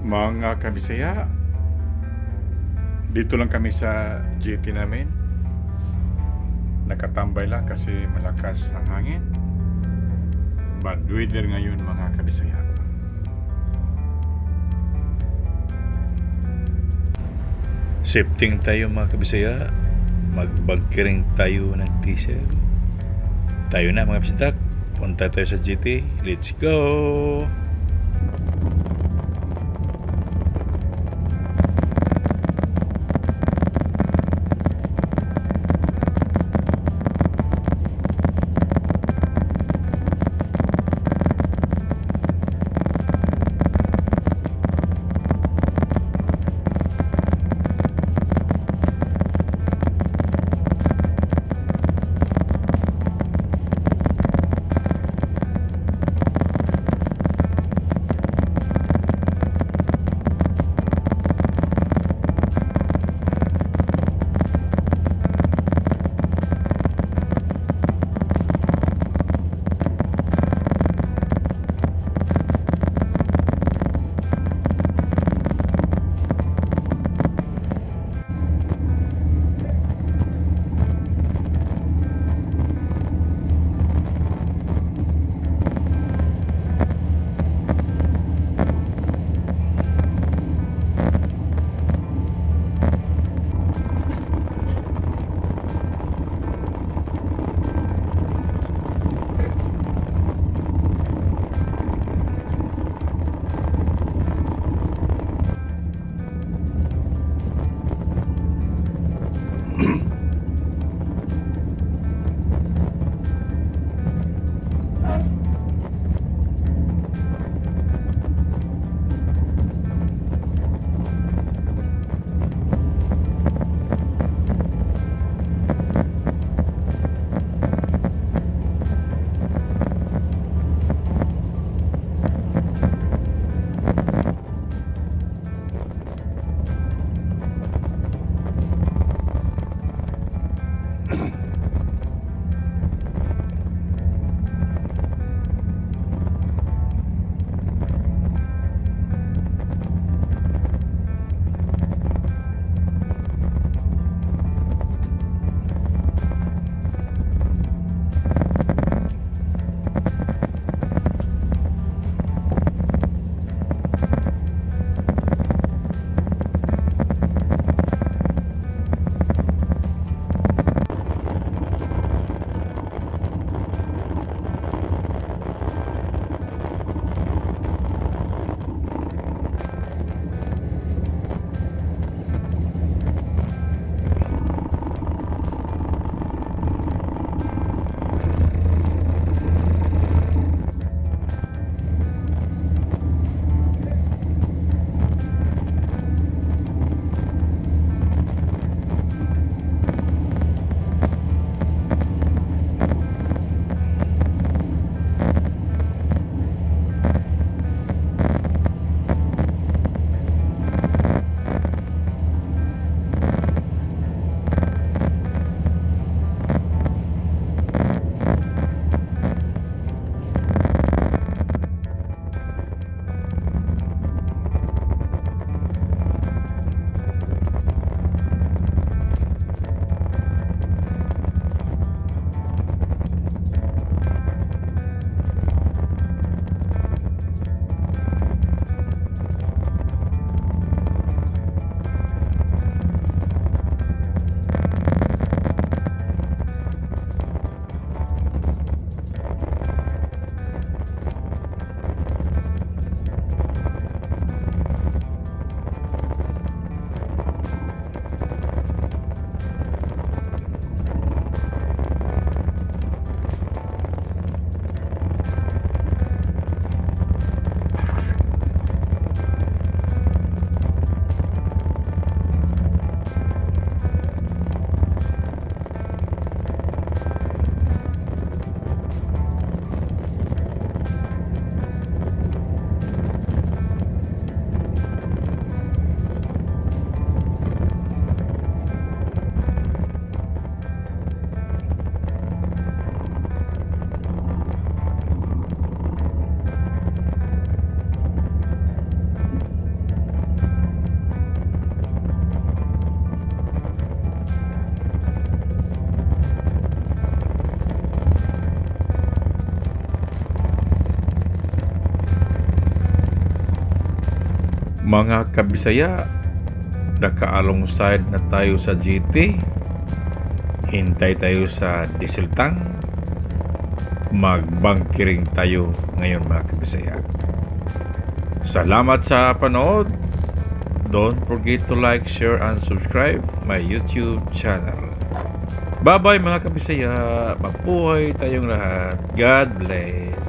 Mga kabisaya, dito lang kami sa jetty namin. Nakatambay lang kasi malakas ang hangin. Bad weather ngayon mga kabisaya. Shifting tayo mga kabisaya. Magbunkering tayo ng diesel. Tayo na mga kabisaya. Punta tayo sa jetty. Let's go! Mga kabisaya, naka-alongside na tayo sa jetty. Hintay tayo sa diesel tank. Magbunkering tayo ngayon mga kabisaya. Salamat sa panood. Don't forget to like, share, and subscribe my YouTube channel. Bye-bye mga kabisaya. Mabuhay tayong lahat. God bless.